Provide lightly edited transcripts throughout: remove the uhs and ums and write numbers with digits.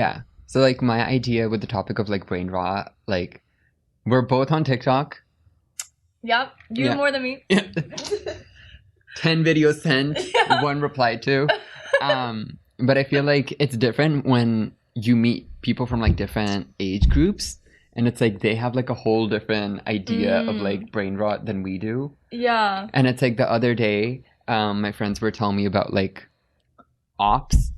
Yeah. So like my idea with the topic of like brain rot, like we're both on TikTok. Yep, you Yeah. more than me. Yeah. 10 videos sent, Yeah. one replied to. But I feel like it's different when you meet people from like different age groups and it's like they have like a whole different idea of like brain rot than we do. Yeah. And it's like the other day, my friends were telling me about like ops,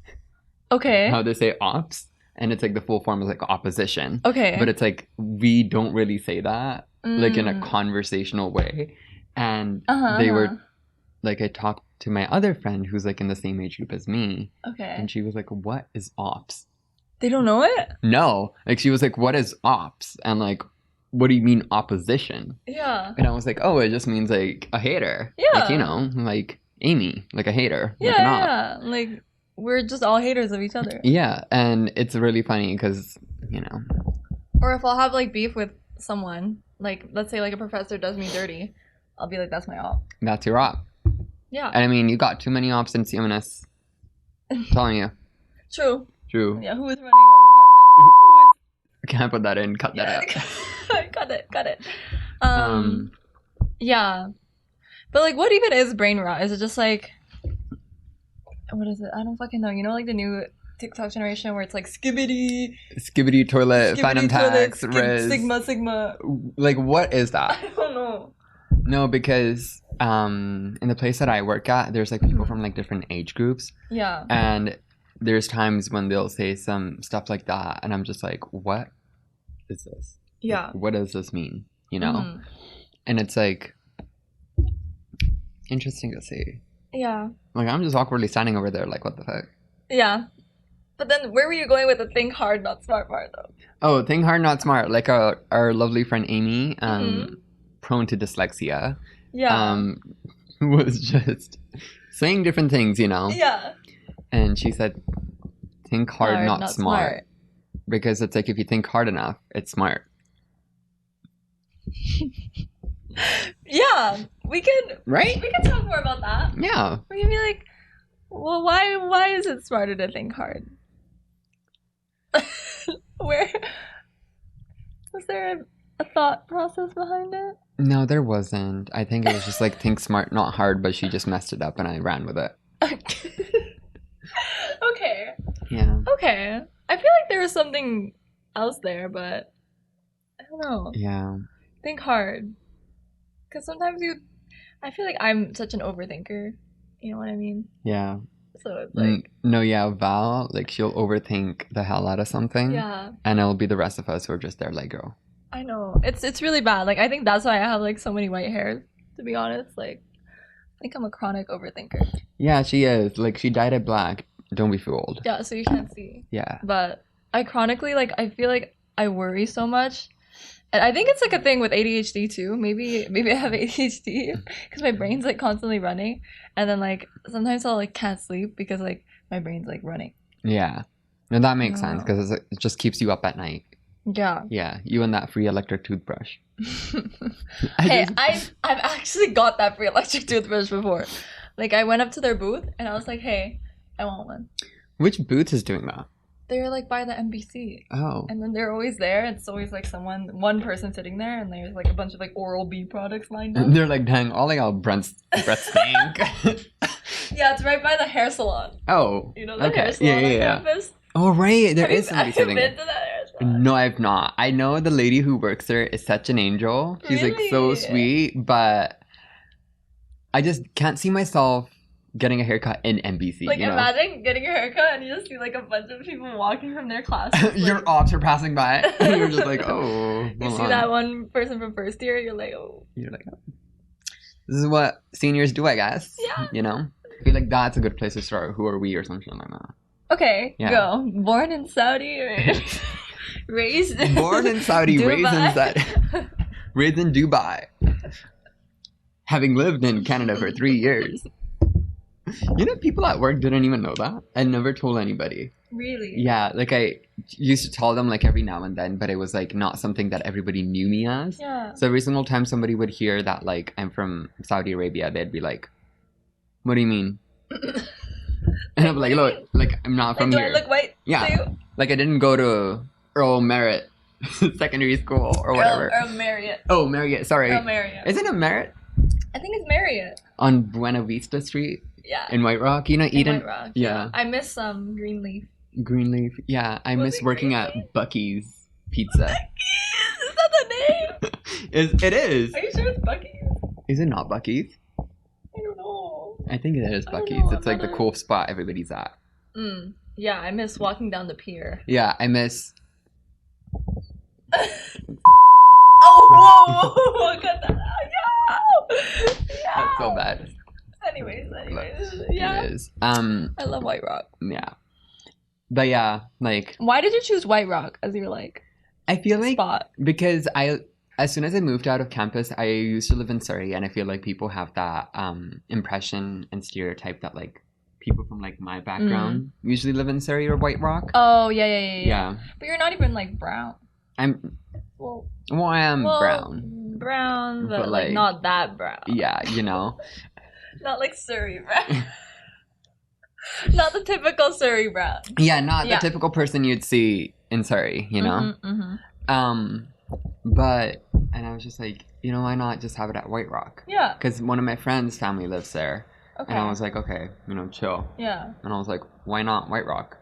Okay. how they say ops, and it's like the full form is like opposition. Okay. But it's like we don't really say that like in a conversational way. And they were like, I talked to my other friend who's like in the same age group as me. Okay. And she was like, what is ops? They don't know it? No. Like she was like, what is ops? And like, what do you mean opposition? Yeah. And I was like, oh, it just means like a hater. Yeah. Like, you know, like Amy, like a hater. Yeah, like an op. yeah. Like, we're just all haters of each other. Yeah. And it's really funny because, you know. Or if I'll have like beef with someone, like let's say like a professor does me dirty, I'll be like, that's my op. That's your op. Yeah. And I mean, you got too many ops in CMNS. I'm telling you. True. True. Yeah, who is running our department? Can't put that in. Cut that out. Cut it. Yeah. But like, what even is brain rot? Is it just like, what is it? I don't fucking know. You know, like the new TikTok generation where it's like skibbity toilet, phantom tax, Riz. Sigma. Like, what is that? I don't know. No, because in the place that I work at, there's like people from like different age groups. Yeah. And there's times when they'll say some stuff like that, and I'm just like, what is this? Yeah. Like, what does this mean? You know? And it's like interesting to see. Yeah. Like, I'm just awkwardly standing over there, like, what the fuck? Yeah. But then where were you going with the think hard, not smart part, though? Oh, think hard, not smart. Like our lovely friend Amy, prone to dyslexia, was just saying different things, you know? Yeah. And she said, think hard, not smart. Because it's like, if you think hard enough, it's smart. Yeah. We could talk more about that. Yeah. We can be like, well, why is it smarter to think hard? Where was there a thought process behind it? No, there wasn't. I think it was just like, think smart, not hard, but she just messed it up and I ran with it. Okay. Yeah. Okay. I feel like there was something else there, but I don't know. Yeah. Think hard. Because sometimes I feel like I'm such an overthinker. You know what I mean? Yeah. So it's like... No, yeah, Val, like, she'll overthink the hell out of something. Yeah. And it'll be the rest of us who are just there like, girl. I know. It's really bad. Like, I think that's why I have, like, so many white hairs, to be honest. Like, I think I'm a chronic overthinker. Yeah, she is. Like, she dyed it black. Don't be fooled. Yeah, so you can't see. Yeah. But I chronically, like, I feel like I worry so much. And I think it's like a thing with ADHD too. Maybe I have ADHD because my brain's like constantly running, and then like sometimes I'll like can't sleep because like my brain's like running. Yeah, and that makes sense because it just keeps you up at night. Yeah. Yeah, you and that free electric toothbrush. Hey, I've actually got that free electric toothbrush before. Like I went up to their booth and I was like, hey, I want one. Which booth is doing that? They're like by the NBC. Oh. And then they're always there. It's always like one person sitting there, and there's like a bunch of like Oral-B products lined up. They're like, dang, all I got breath stank. Yeah, it's right by the hair salon. Oh. You know the hair salon on campus? Oh, right. There is somebody sitting there. Have you been to that hair salon? No, I've not. I know the lady who works there is such an angel. She's like so sweet, but I just can't see myself getting a haircut in NBC. Like, you know? imagine getting a haircut and you just see like a bunch of people walking from their class. Your like, ops are passing by. You're just like, oh. You see that one person from first year, you're like, oh. You're like, oh. This is what seniors do, I guess. Yeah. You know? I feel like that's a good place to start. Who are we or something like that. Okay, go. Born in Saudi or raised in Born in Saudi, raised in Dubai. Having lived in Canada for 3 years. You know, people at work didn't even know that. I never told anybody. Really? Yeah, like I used to tell them like every now and then, but it was like not something that everybody knew me as. Yeah. So every single time somebody would hear that like I'm from Saudi Arabia, they'd be like, "What do you mean?" And I'd be like, "Look, like I'm not from do here." I look white? Yeah. Too? Like I didn't go to Earl Merritt secondary school or whatever. Earl Marriott. Oh, Marriott. Sorry. Earl Marriott. Isn't it Merritt? I think it's Marriott. On Buena Vista Street Yeah. in White Rock. You know, Eden. White Rock. Yeah. I miss Greenleaf. Greenleaf. Yeah, I Was miss it working Greenleaf? at Bucky's Pizza. Is that the name? It is. Are you sure it's Bucky's? Is it not Bucky's? I don't know. I think it is I don't Bucky's. know, It's like the cool spot everybody's at. Yeah, I miss walking down the pier. Yeah, I miss. Oh, whoa! Cut that out. Yeah! That's so bad. Anyways. Yeah. It is. I love White Rock. Yeah. But yeah, like Why did you choose White Rock as your like I feel like spot? because as soon as I moved out of campus, I used to live in Surrey, and I feel like people have that impression and stereotype that like people from like my background usually live in Surrey or White Rock. Oh yeah. Yeah. But you're not even like brown. Well, I am brown. Brown, but like not that brown. Yeah, you know. Not like Surrey brown. Not the typical Surrey brown. Yeah, not the typical person you'd see in Surrey, you know. But and I was just like, you know, why not just have it at White Rock? Yeah. Because one of my friends' family lives there. Okay. And I was like, okay, you know, chill. Yeah. And I was like, why not White Rock?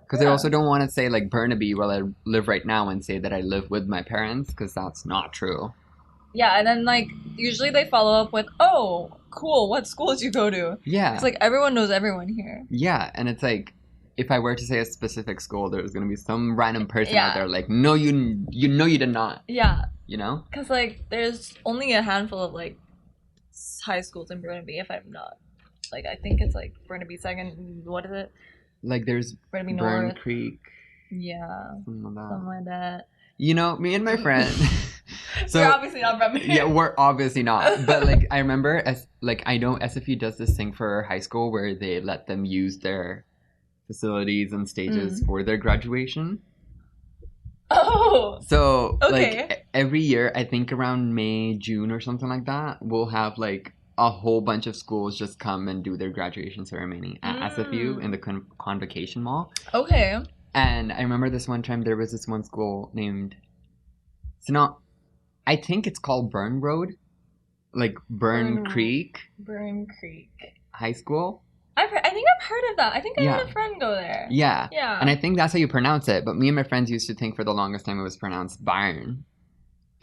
Because I also don't want to say like Burnaby where I live right now and say that I live with my parents, because that's not true. Yeah, and then like usually they follow up with, "Oh, cool. What school did you go to?" Yeah. It's like everyone knows everyone here. Yeah, and it's like if I were to say a specific school, there's gonna be some random person out there like, no, you know you did not. Yeah. You know? Because like there's only a handful of like high schools in Burnaby. If I'm not, like I think it's like Burnaby Second. What is it? Like there's Burnaby Burn North. Creek. Yeah. Something Something like that. You know, me and my friend. So you're obviously not from here. Yeah, we're obviously not. But like I remember I know SFU does this thing for high school where they let them use their facilities and stages for their graduation. Oh. So Okay. like every year, I think around May, June or something like that, we'll have like a whole bunch of schools just come and do their graduation ceremony at SFU in the Convocation Mall. Okay. And I remember this one time there was this one school named, I think it's called Burn Road, like Burn Creek High School. I think I've heard of that. I think I had a friend go there. Yeah. Yeah. And I think that's how you pronounce it. But me and my friends used to think for the longest time it was pronounced Barn.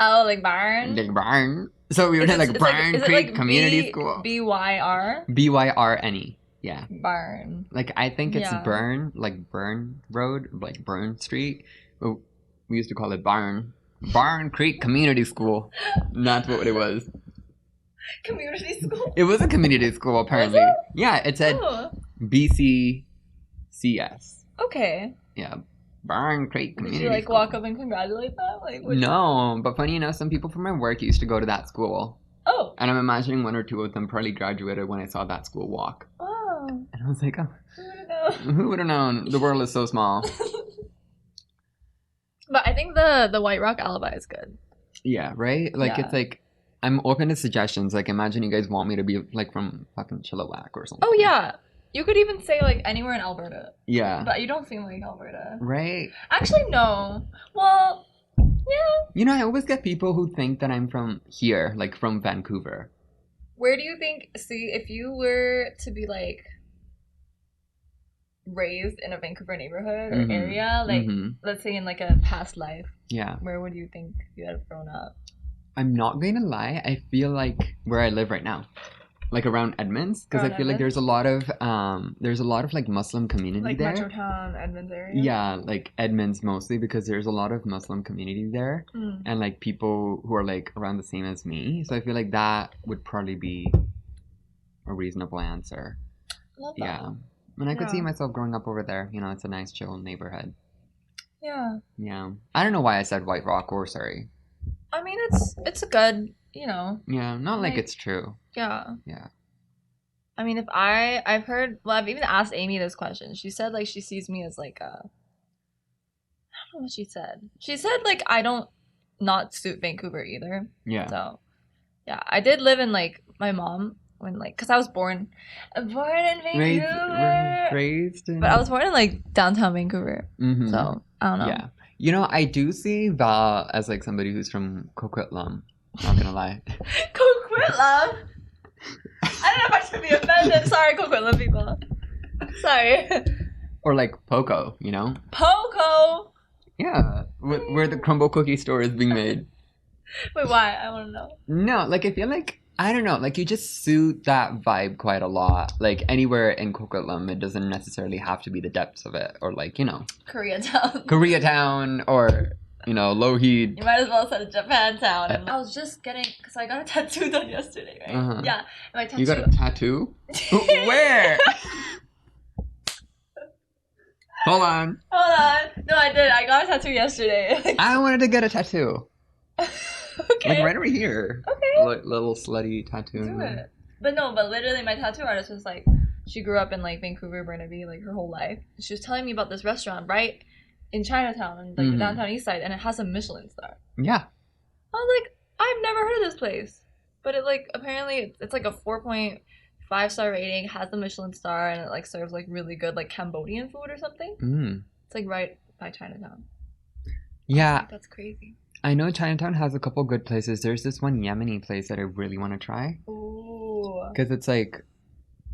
Oh, like Barn? Like Barn. So we would have like Burn Creek Community School. BYR? BYRNE. Yeah. Barn. Like I think it's Burn, like Burn Road, like Burn Street. We used to call it Barn. Barn Creek Community School. That's what it was. Community school? It was a community school, apparently. Was it? Yeah, it said BCCS. Okay. Yeah, Barn Creek Community Did you like School. walk up and congratulate them? Like, No, but funny enough, some people from my work used to go to that school. Oh. And I'm imagining one or two of them probably graduated when I saw that school walk. Oh. And I was like, oh, Who would have known? who would have known? The world is so small. But I think the White Rock alibi is good. Yeah, right? Like, it's like, I'm open to suggestions. Like, imagine you guys want me to be, like, from fucking Chilliwack or something. Oh, yeah. You could even say, like, anywhere in Alberta. Yeah. But you don't seem like Alberta. Right? Actually, no. Well, yeah. You know, I always get people who think that I'm from here, like, from Vancouver. Where do you think, see, if you were to be, like, raised in a Vancouver neighborhood or area, like, let's say in, like, a past life. Yeah. Where would you think you had grown up? I'm not going to lie. I feel like where I live right now, like around Edmonds, because I feel like there's a lot of like Muslim community like there. Like Metrotown, Edmonds area? Yeah, like Edmonds mostly, because there's a lot of Muslim community there and like people who are like around the same as me. So I feel like that would probably be a reasonable answer. Love that. Yeah. And I could see myself growing up over there. You know, it's a nice chill neighborhood. Yeah. Yeah. I don't know why I said White Rock or Surrey. I mean, it's a good, you know. Yeah, not like it's true. Yeah. Yeah. I mean, if I've heard, well, I've even asked Amy this question. She said, like, she sees me as, like, I don't know what she said. She said, like, I don't not suit Vancouver either. Yeah. So, yeah. I did live in, like, my mom when like, cause I was born in Vancouver, Raised in... but I was born in like downtown Vancouver, Mhm. so I don't know. Yeah. You know, I do see Val as like somebody who's from Coquitlam. Not gonna lie. Coquitlam. I don't know if I should be offended. Sorry, Coquitlam people. Sorry. Or like Poco, you know? Poco. Yeah. Where the crumble cookie store is being made. Wait, why? I want to know. No, like I feel like, I don't know, like you just suit that vibe quite a lot. Like anywhere in Coquitlam, it doesn't necessarily have to be the depths of it. Or like, you know, Koreatown or, you know, Lougheed. You might as well have said Japantown. And I was just getting, because I got a tattoo done yesterday, right? Uh-huh. Yeah. And my tattoo. You got a tattoo? Where? Hold on. No, I did. I got a tattoo yesterday. I wanted to get a tattoo. Okay. Like right over here. Okay. Like little slutty tattoo. Do it. But literally my tattoo artist was like, she grew up in like Vancouver, Burnaby, like her whole life. She was telling me about this restaurant right in Chinatown, and like the downtown east side, and it has a Michelin star. Yeah. I was like, I've never heard of this place. But it like, apparently it's like a 4.5-star rating, has the Michelin star, and it like serves like really good like Cambodian food or something. Mm. It's like right by Chinatown. Yeah. Like, that's crazy. I know Chinatown has a couple good places. There's this one Yemeni place that I really want to try. Ooh. Because it's like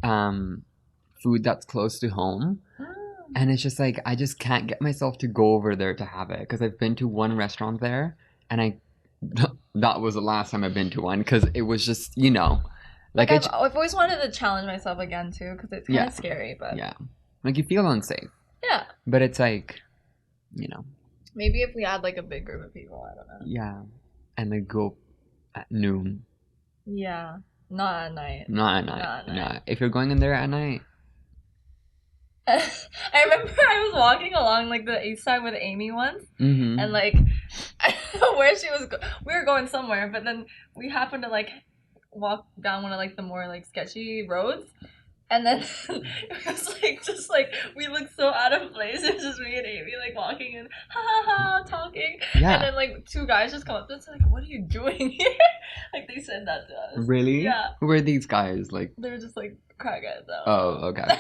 food that's close to home. And it's just like, I just can't get myself to go over there to have it. Because I've been to one restaurant there, and that was the last time I've been to one. Because it was just, you know. Like I've always wanted to challenge myself again, too. Because it's kind of scary, but... Yeah. Like, you feel unsafe. Yeah. But it's like, you know. Maybe if we had like a big group of people, I don't know. Yeah. And they go at noon. Yeah. Not at night. Not at night. No. If you're going in there at night. I remember I was walking along like the east side with Amy once, and like I don't know where she was. We were going somewhere, but then we happened to like walk down one of like the more like sketchy roads, and then it was like just like we looked so out of place. It was just me and Amy like walking and talking, and then like two guys just come up to us like, "What are you doing here?" Like they said that to us. Really? Yeah. Who are these guys? Like they were just like crackheads. Oh, okay.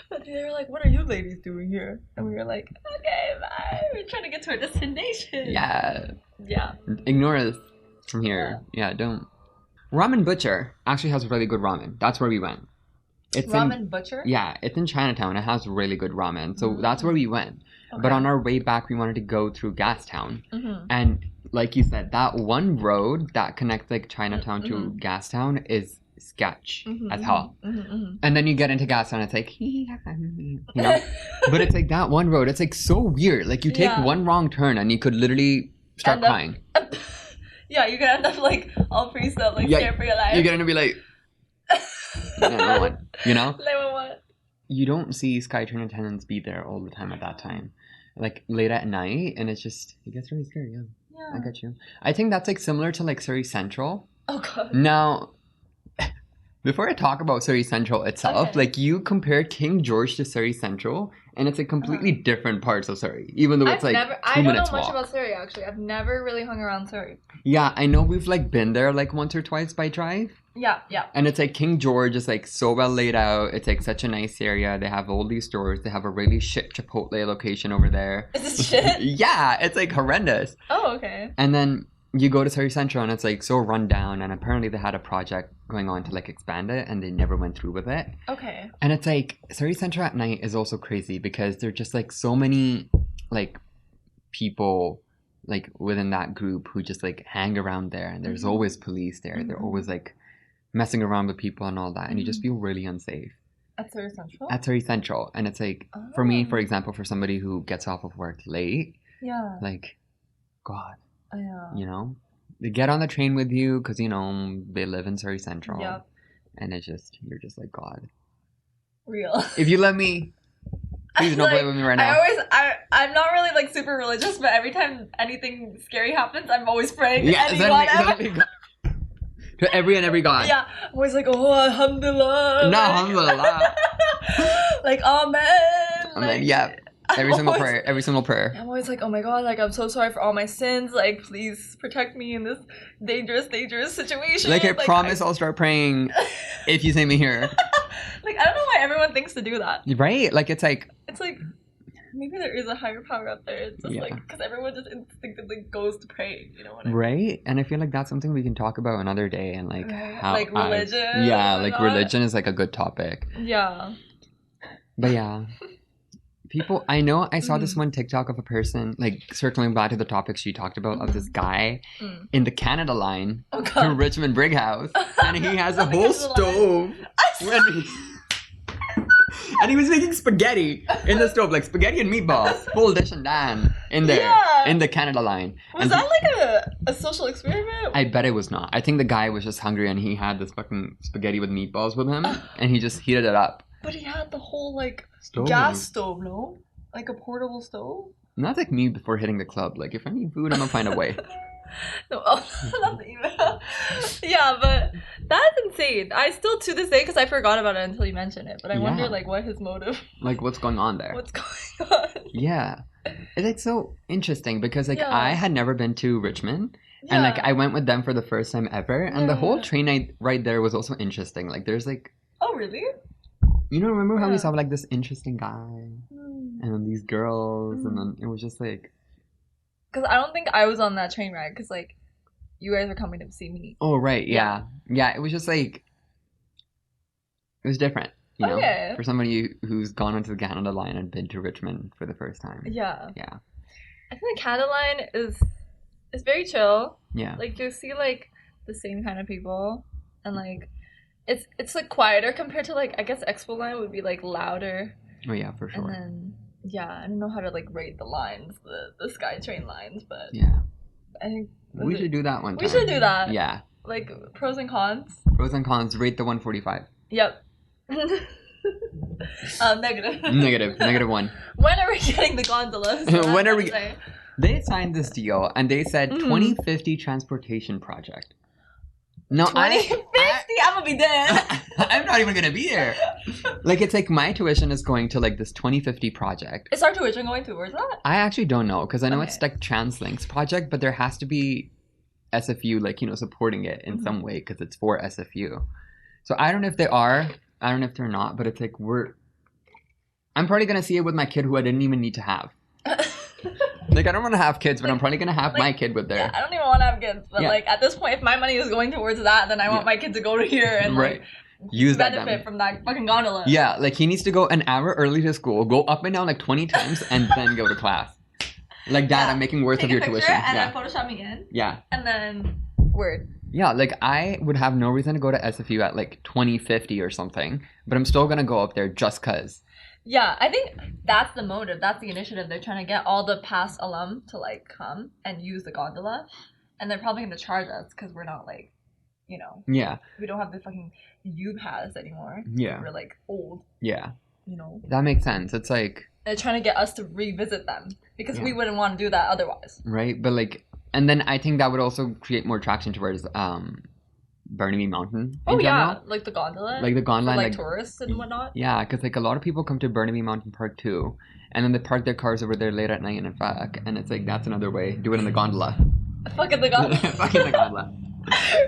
But they were like, "What are you ladies doing here?" And we were like, "Okay, bye. We're trying to get to our destination." Yeah. Yeah. Ignore us from here. Yeah, don't. Ramen Butcher actually has really good ramen. That's where we went. It's Ramen Butcher? Yeah, it's in Chinatown. It has really good ramen. So that's where we went. Okay. But on our way back, we wanted to go through Gastown. And like you said, that one road that connects like Chinatown to Gastown is sketch as hell. And then you get into Gastown, it's like, you know? But it's like that one road, it's like so weird. Like you take one wrong turn and you could literally start crying. Yeah, you could end up like all freezed up, like scared for your life. You're gonna be like, 911, you know? 911. You don't see SkyTrain attendants be there all the time at that time. Like late at night, and it's just, it gets really scary, yeah. I get you. I think that's like similar to like Surrey Central. Oh god. Now, before I talk about Surrey Central itself, like you compare King George to Surrey Central, and it's like completely different parts of Surrey, even though it's like 2 minutes walk. I don't know much about Surrey actually. I've never really hung around Surrey. Yeah, I know we've like been there like once or twice by drive. Yeah, yeah. And it's like King George is like so well laid out. It's like such a nice area. They have all these stores. They have a really shit Chipotle location over there. Is this shit? Yeah, it's like horrendous. Oh, okay. And then you go to Surrey Central and it's like so run down, and apparently they had a project going on to like expand it and they never went through with it. Okay. And it's like Surrey Central at night is also crazy because there're just like so many like people like within that group who just like hang around there, and there's always police there. They're always like messing around with people and all that, and you just feel really unsafe. At Surrey Central? At Surrey Central. And it's like, for me, for example, for somebody who gets off of work late, like, God, you know? They get on the train with you because, you know, they live in Surrey Central. Yep. And it's just, you're just like, God. Real. If you let me, please don't play with me right now. I'm not really like super religious, but every time anything scary happens, I'm always praying to to every God. Yeah. I'm always like, oh, alhamdulillah. No, alhamdulillah. Like, amen. Like, yeah. Every single prayer. Every single prayer. I'm always like, oh my god, like I'm so sorry for all my sins. Like please protect me in this dangerous situation. Like I promise I'll start praying if you send me here. Like I don't know why everyone thinks to do that. Right? Like it's like maybe there is a higher power out there. It's just like because everyone just instinctively goes to pray. You know what I mean? Right? And I feel like that's something we can talk about another day and like how like religion. like religion is like a good topic. Yeah. But yeah. People, I know I saw this one TikTok of a person, like, circling back to the topic she talked about, of this guy in the Canada line to Richmond Brig House, and he has a whole stove, and he was making spaghetti in the stove, like spaghetti and meatballs, full dish and dan, in there, in the Canada line. Was that like a social experiment? I bet it was not. I think the guy was just hungry, and he had this fucking spaghetti with meatballs with him, and he just heated it up. But he had the whole, like, gas stove, no? Like a portable stove? Not like me before hitting the club. Like, if I need food, I'm gonna find a way. No, not the email. Yeah, but that's insane. I still, to this day, because I forgot about it until you mentioned it, but I wonder, like, what his motive... Like, what's going on there? What's going on? Yeah. It's, like, so interesting, because, like, I had never been to Richmond, and, like, I went with them for the first time ever, and the whole train ride there was also interesting. Like, there's, like... Oh, really? You know, remember how we saw, like, this interesting guy, and then these girls, and then it was just, like... Because I don't think I was on that train ride, because, like, you guys were coming to see me. Oh, right, yeah. Yeah, it was just, like... It was different, you know? For somebody who's gone onto the Canada line and been to Richmond for the first time. Yeah. Yeah. I think the Canada line is very chill. Yeah. Like, you see, like, the same kind of people, and, like... It's like quieter compared to like I guess Expo line would be like louder. Oh yeah, for sure. And then I don't know how to like rate the lines, the SkyTrain lines, but yeah, I think we should do that one time. We should do that. Yeah. Like pros and cons. Pros and cons. Rate the 145. Yep. Negative. Negative 1. When are we getting the gondolas? When are we? They signed this deal and they said 2050 transportation project. No, 2050? I'm gonna be dead. I'm not even gonna be there. Like, it's like my tuition is going to like this 2050 project. Is our tuition going towards that? I actually don't know, because I know it's like TransLink's project, but there has to be SFU, like, you know, supporting it in some way, because it's for SFU. So I don't know if they are. I don't know if they're not, but it's like I'm probably gonna see it with my kid who I didn't even need to have. Like, I don't want to have kids, but I'm probably going to have my kid with there. Yeah, I don't even want to have kids. But, like, at this point, if my money is going towards that, then I want my kid to go to here and, like, use benefit from that fucking gondola. Yeah, like, he needs to go an hour early to school, go up and down, like, 20 times, and then go to class. Like, Dad, I'm making worth of your tuition. And then Photoshop me in. Yeah. And then, word. Yeah, like, I would have no reason to go to SFU at, like, 2050 or something, but I'm still going to go up there just because. Yeah, I think that's the motive. That's the initiative. They're trying to get all the past alum to, like, come and use the gondola. And they're probably going to charge us because we're not, like, you know. Yeah. We don't have the fucking U-Pass anymore. Yeah. We're, like, old. Yeah. You know. That makes sense. It's like... They're trying to get us to revisit them because we wouldn't want to do that otherwise. Right? But, like... And then I think that would also create more traction towards... Burnaby Mountain. Oh yeah, like the gondola. Like the gondola, for, like tourists and whatnot. Yeah, because like a lot of people come to Burnaby Mountain Park too, and then they park their cars over there late at night and fuck, and it's like that's another way. Do it in the gondola. Fuck in the gondola. Fuck in the gondola.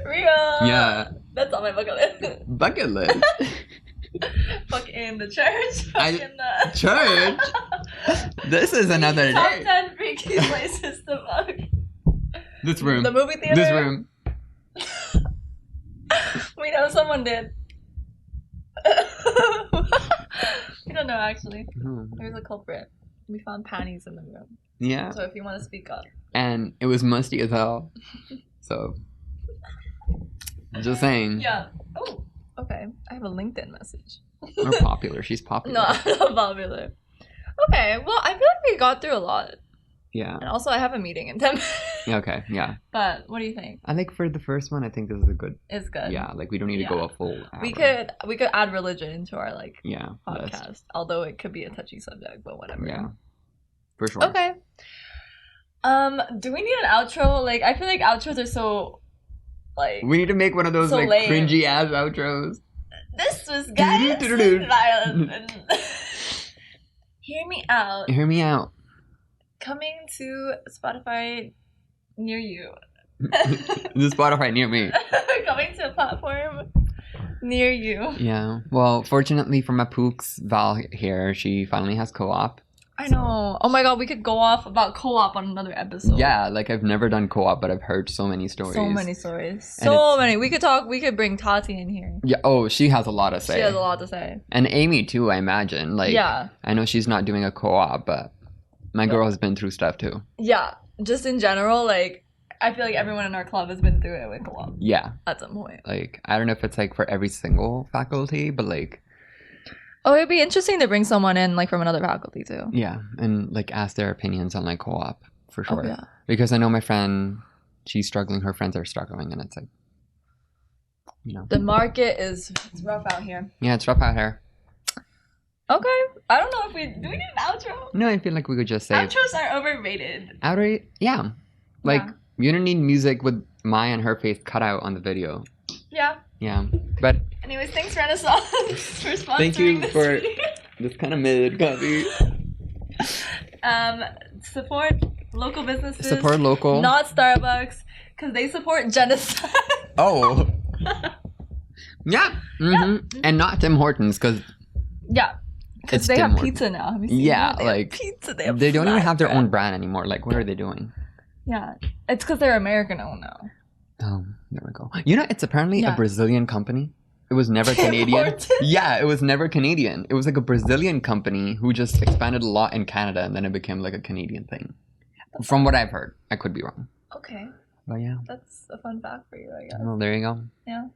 Real. Yeah. That's on my bucket list. Bucket list. Fuck in the church. Fuck in the church. This is another Top day. 10 freaky places to fuck. This room. The movie theater. This room. We know someone did. We don't know actually. There's a culprit. We found panties in the room. Yeah. So if you want to speak up. And it was musty as hell. So. Just saying. Yeah. Oh. Okay. I have a LinkedIn message. We're popular. She's popular. No, I'm not popular. Okay. Well, I feel like we got through a lot. Yeah. And also, I have a meeting in 10 minutes. Okay, yeah. But what do you think? I think for the first one, I think this is a good. It's good. Yeah, like we don't need to go a full hour. We could add religion into our podcast, list. Although it could be a touchy subject, but whatever. Yeah, for sure. Okay. Do we need an outro? Like, I feel like outros are so, like. We need to make one of those like lame. cringy ass outros. This was Ghayass and Valentine. Hear Me Out. Hear me out. Coming to Spotify near you. The Spotify near me. Coming to a platform near you. Yeah. Well, fortunately for my pooks, Val here, she finally has co-op. I know. Oh my god, we could go off about co-op on another episode. Yeah, like I've never done co-op, but I've heard so many stories. So many stories. So many. We could bring Tati in here. Yeah. Oh, she has a lot to say. She has a lot to say. And Amy too, I imagine. Like, yeah. I know she's not doing a co-op, but my girl has been through stuff too. Yeah. Just in general, like, I feel like everyone in our club has been through it with co-op. Yeah. At some point. Like, I don't know if it's like for every single faculty, but like... Oh, it'd be interesting to bring someone in like from another faculty too. Yeah. And like ask their opinions on like co-op for sure. Oh, yeah. Because I know my friend, she's struggling, her friends are struggling, and it's like, you know. The market it's rough out here. Yeah, it's rough out here. Okay. I don't know if do we need an outro? No, I feel like we could just say... Outros are overrated. Yeah. Like, Yeah. you don't need music with Maya and her face cut out on the video. Yeah. Yeah. But Anyways, thanks Renaissance for sponsoring thank you this for video. this kind of mid copy. Support local businesses. Support local. Not Starbucks, because they support genocide. Oh. Yeah. Mm-hmm. And not Tim Hortons, because Yeah. Because it's they Tim have Hortons. pizza now. Have you seen Yeah, that? They like, have pizza. they don't even have their flatbread. own brand anymore. Like, what are they doing? Yeah. It's because they're American owned now. Oh, there we go. You know, it's apparently Yeah. a Brazilian company. It was never Tim Canadian. Hortons? Yeah, it was never Canadian. It was like a Brazilian company who just expanded a lot in Canada, and then it became like a Canadian thing. From what I've heard. I could be wrong. Okay. But yeah. That's a fun fact for you, I guess. Well, there you go. Yeah.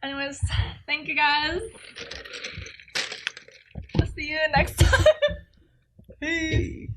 Anyways, thank you guys. I'll see you next time. Hey.